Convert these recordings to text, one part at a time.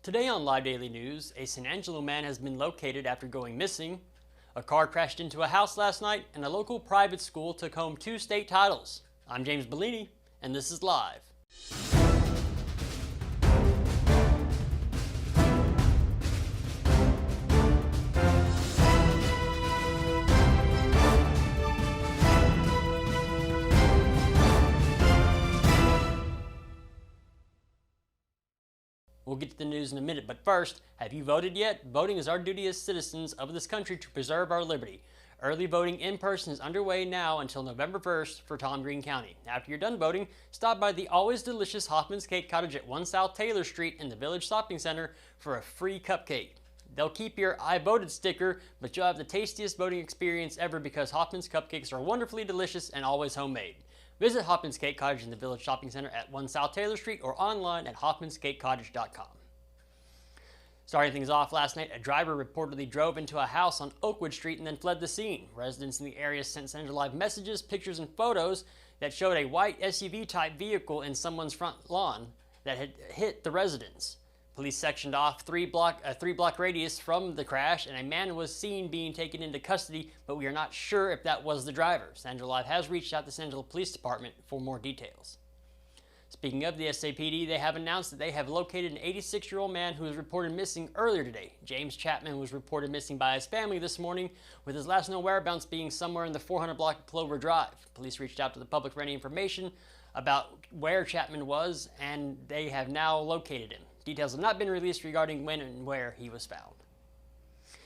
Today on Live Daily News, a San Angelo man has been located after going missing, a car crashed into a house last night, and a local private school took home 2 state titles. I'm James Bellini, and this is Live. We'll get to the news in a minute, but first, have you voted yet? Voting is our duty as citizens of this country to preserve our liberty. Early voting in person is underway now until November 1st for Tom Green County. After you're done voting, stop by the always delicious Hoffman's Cake Cottage at 1 South Taylor Street in the Village Shopping Center for a free cupcake. They'll keep your I voted sticker, but you'll have the tastiest voting experience ever because Hoffman's cupcakes are wonderfully delicious and always homemade. Visit Hoffman's Cake Cottage in the Village Shopping Center at 1 South Taylor Street or online at hoffmanscakecottage.com. Starting things off last night, a driver reportedly drove into a house on Oakwood Street and then fled the scene. Residents in the area sent SandLive messages, pictures, and photos that showed a white SUV-type vehicle in someone's front lawn that had hit the residence. Police sectioned off a three-block radius from the crash, and a man was seen being taken into custody, but we are not sure if that was the driver. SandLive has reached out to the San Angelo Police Department for more details. Speaking of the SAPD, they have announced that they have located an 86-year-old man who was reported missing earlier today. James Chapman was reported missing by his family this morning, with his last known whereabouts being somewhere in the 400 block of Clover Drive. Police reached out to the public for any information about where Chapman was, and they have now located him. Details have not been released regarding when and where he was found.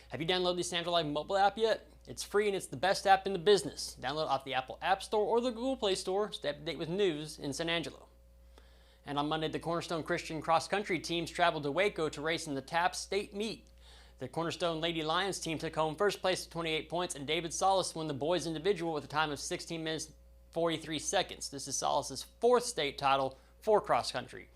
Have you downloaded the SandLive mobile app yet? It's free and it's the best app in the business. Download it off the Apple App Store or the Google Play Store. Stay up to date with news in San Angelo. And on Monday, the Cornerstone Christian cross-country teams traveled to Waco to race in the TAPS state meet. The Cornerstone Lady Lions team took home first place with 28 points, and David Solis won the boys individual with a time of 16 minutes 43 seconds. This is Solis' 4th state title for cross-country.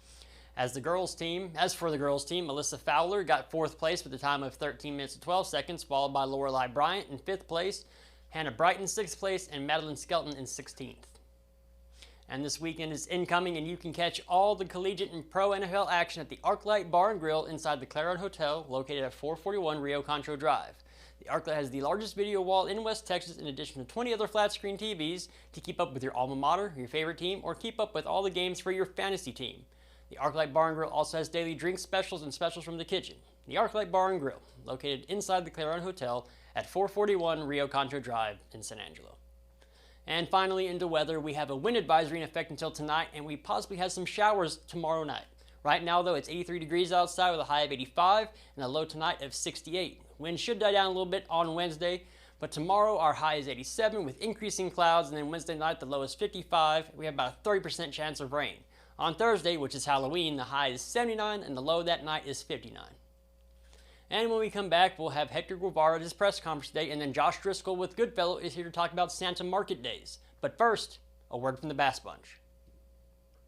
As for the girls' team, Melissa Fowler got 4th place with a time of 13 minutes and 12 seconds, followed by Lorelei Bryant in 5th place, Hannah Brighton 6th place, and Madeline Skelton in 16th. And this weekend is incoming, and you can catch all the collegiate and pro NFL action at the Arklite Bar Grill inside the Clarion Hotel, located at 441 Rio Concho Drive. The Arklite has the largest video wall in West Texas, in addition to 20 other flat-screen TVs to keep up with your alma mater, your favorite team, or keep up with all the games for your fantasy team. The Arklite Bar Grill also has daily drink specials and specials from the kitchen. The Arklite Bar Grill, located inside the Clarion Hotel at 441 Rio Concho Drive in San Angelo. And finally, into weather, we have a wind advisory in effect until tonight, and we possibly have some showers tomorrow night. Right now, though, it's 83 degrees outside with a high of 85 and a low tonight of 68. Wind should die down a little bit on Wednesday, but tomorrow our high is 87 with increasing clouds, and then Wednesday night the low is 55. We have about a 30% chance of rain. On Thursday, which is Halloween, the high is 79 and the low that night is 59. And when we come back, we'll have Hector Guevara at his press conference today, and then Josh Driskell with Goodfellow is here to talk about Santa Market Days. But first, a word from the Bass Bunch.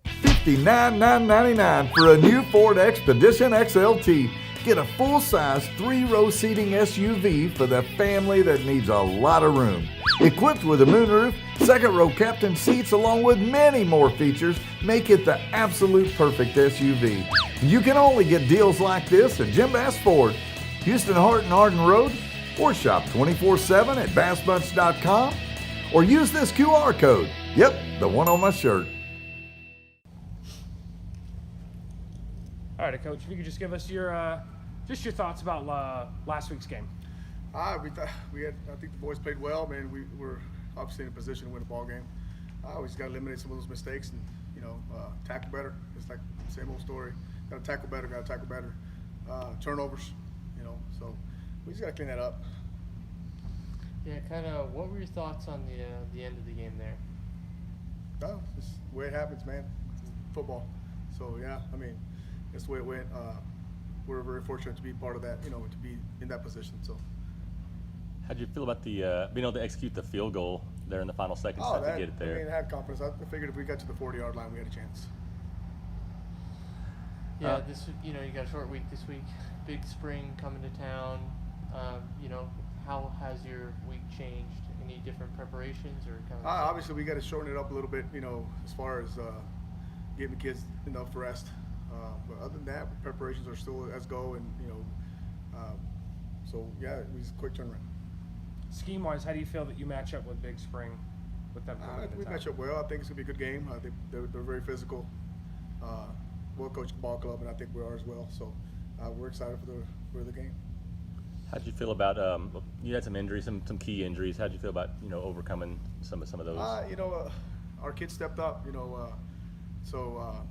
$59,999 for a new Ford Expedition XLT. Get a full-size 3-row seating SUV for the family that needs a lot of room. Equipped with a moonroof, second-row captain seats, along with many more features, make it the absolute perfect SUV. You can only get deals like this at Jim Bass Ford, Houston Hart and Arden Road, or shop 24/7 at bassbunch.com, or use this QR code. Yep, the one on my shirt. All right, Coach, if you could just give us your thoughts about last week's game. I think the boys played well, man. We were obviously in a position to win a ball game. We just got to eliminate some of those mistakes and, tackle better. It's like the same old story. Got to tackle better. Turnovers, so we just got to clean that up. Yeah, kind of. What were your thoughts on the end of the game there? No, it's the way it happens, man. It's football. So yeah, that's the way it went. We're very fortunate to be part of that, to be in that position. So. How did you feel about the being able to execute the field goal there in the final seconds to get it there? I had confidence. I figured if we got to the 40-yard line, we had a chance. Yeah, you got a short week this week. Big spring coming to town. How has your week changed? Any different preparations or kind of? Obviously, we got to shorten it up a little bit. As far as giving kids enough rest. But other than that, preparations are still as go, and so yeah, it was a quick turnaround. Scheme-wise, how do you feel that you match up with Big Spring with them coming into We town? match up well. I think it's gonna be a good game. I think they're very physical, well-coached ball club, and I think we are as well. So we're excited for the game. How did you feel about you had some injuries, some key injuries? How did you feel about overcoming some of those? Our kids stepped up. So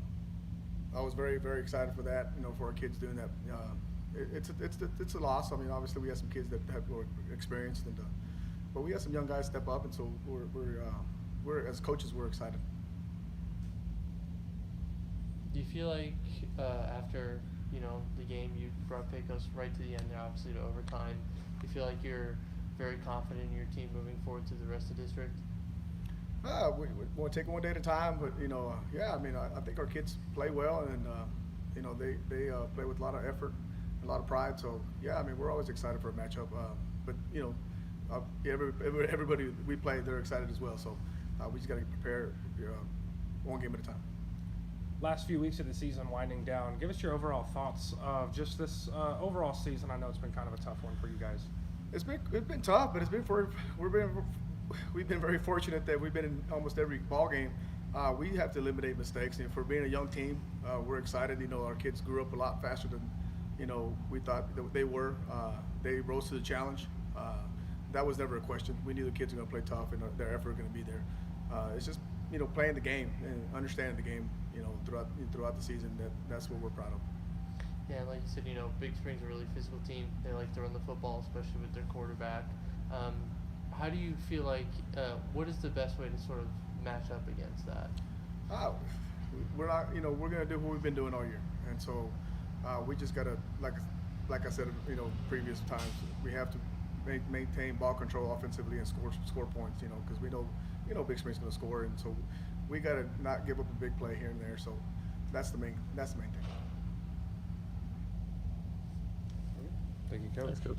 I was very, very excited for that. For our kids doing that. It's a loss. I mean, obviously we have some kids that have more experience, but we had some young guys step up, and so we're as coaches we're excited. Do you feel like after the game, you brought Pecos right to the end there, obviously to overtime? Do you feel like you're very confident in your team moving forward to the rest of the district? We want to take it one day at a time, but yeah, I mean, I think our kids play well, and they play with a lot of effort, a lot of pride. So yeah, I mean, we're always excited for a matchup. But everybody we play, they're excited as well. So we just got to prepare one game at a time. Last few weeks of the season winding down, give us your overall thoughts of just this overall season. I know it's been kind of a tough one for you guys. It's been tough, but we've been very fortunate that we've been in almost every ball game. We have to eliminate mistakes, and for being a young team, we're excited. Our kids grew up a lot faster than we thought that they were. They rose to the challenge. That was never a question. We knew the kids were going to play tough, and their effort was going to be there. It's just playing the game and understanding the game. Throughout the season, that's what we're proud of. Yeah, like you said, Big Spring's a really physical team. They like to run the football, especially with their quarterback. How do you feel like? What is the best way to sort of match up against that? We're not. We're gonna do what we've been doing all year, and so we just gotta, like I said, previous times, we have to maintain ball control offensively and score points. Because we know Big Spring's gonna score, and so we gotta not give up a big play here and there. So that's the main thing. Thank you, Coach. Thanks, Coach.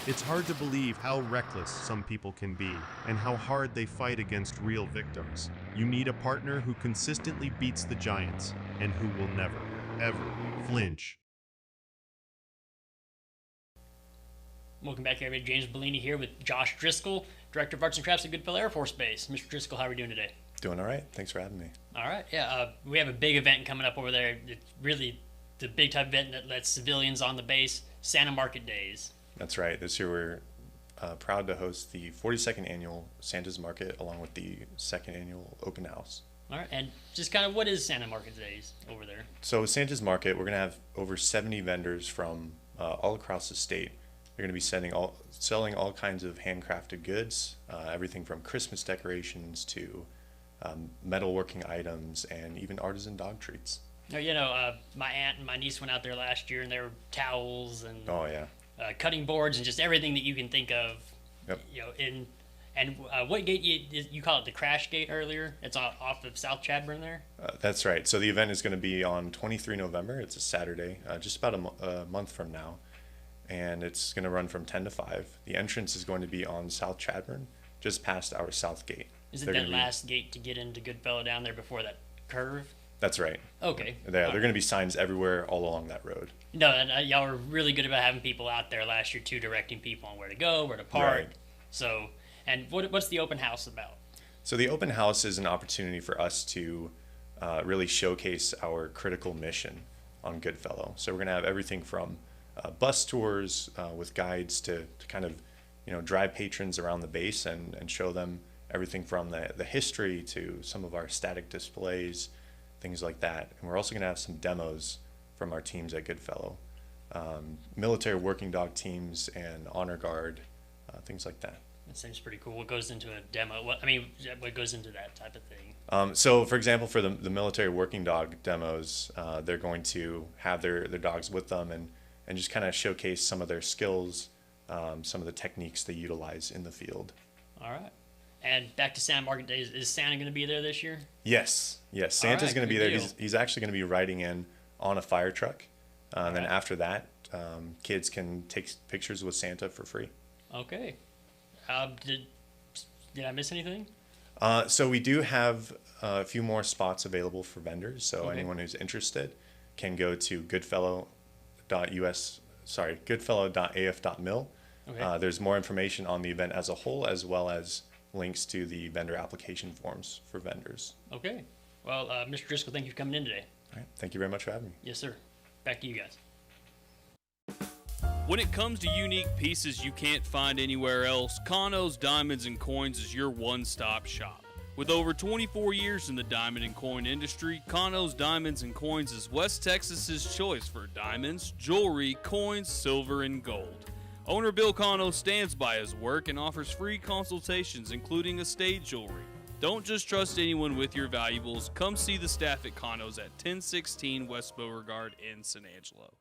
It's hard to believe how reckless some people can be and how hard they fight against real victims. You need a partner who consistently beats the Giants and who will never, ever flinch. Welcome back, everybody. James Bellini here with Josh Driskell, Director of Arts and Crafts at Goodfellow Air Force Base. Mr. Driskell, how are we doing today? Doing all right. Thanks for having me. All right. Yeah, we have a big event coming up over there. It's really the big type event that lets civilians on the base, Santa Market Days. That's right. This year we're proud to host the 42nd annual Santa's Market along with the 2nd annual open house. All right. And just kind of what is Santa Market Days over there? So with Santa's Market, we're going to have over 70 vendors from all across the state. They're going to be selling all kinds of handcrafted goods, everything from Christmas decorations to metalworking items and even artisan dog treats. My aunt and my niece went out there last year, and there were towels and Oh, yeah. Cutting boards and just everything that you can think of. Yep. What gate you call it? The Crash Gate earlier. It's off of South Chadburn there. That's right. So the event is going to be on 23 November. It's a Saturday, just about a month from now. And it's going to run from 10 to 5. The entrance is going to be on South Chadburn, just past our South Gate. Is it that last gate to get into Goodfellow down there before that curve? That's right. Okay. There are going to be signs everywhere all along that road. No, and y'all were really good about having people out there last year too, directing people on where to go, where to park. Right. So, and what's the open house about? So the open house is an opportunity for us to really showcase our critical mission on Goodfellow. So we're going to have everything from bus tours with guides to kind of drive patrons around the base and show them everything from the history to some of our static displays, things like that. And we're also going to have some demos from our teams at Goodfellow, military working dog teams and honor guard, things like that. That seems pretty cool. What goes into a demo? What goes into that type of thing? So, for example, for the military working dog demos, they're going to have their dogs with them and just kind of showcase some of their skills, some of the techniques they utilize in the field. All right. And back to Santa Market Days, is Santa going to be there this year? Yes. Santa's right, going to be good there. deal. He's actually going to be riding in on a fire truck. And then after that, kids can take pictures with Santa for free. Okay. Did I miss anything? So we do have a few more spots available for vendors. So anyone who's interested can go to goodfellow.af.mil. Okay. There's more information on the event as a whole, as well as links to the vendor application forms for vendors. Okay. Well, Mr. Driskell, thank you for coming in today. All right. Thank you very much for having me. Yes, sir. Back to you guys. When it comes to unique pieces you can't find anywhere else, KOS Diamonds and Coins is your one-stop shop. With over 24 years in the diamond and coin industry, KOS Diamonds and Coins is West Texas's choice for diamonds, jewelry, coins, silver, and gold. Owner Bill KOS stands by his work and offers free consultations, including estate jewelry. Don't just trust anyone with your valuables. Come see the staff at KOS at 1016 West Beauregard in San Angelo.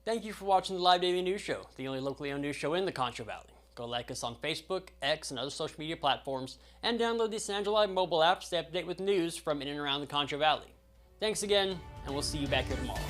Thank you for watching the Live Daily News Show, the only locally owned news show in the Concho Valley. Go like us on Facebook, X, and other social media platforms, and download the SandLive mobile app to stay up to date with news from in and around the Concho Valley. Thanks again, and we'll see you back here tomorrow.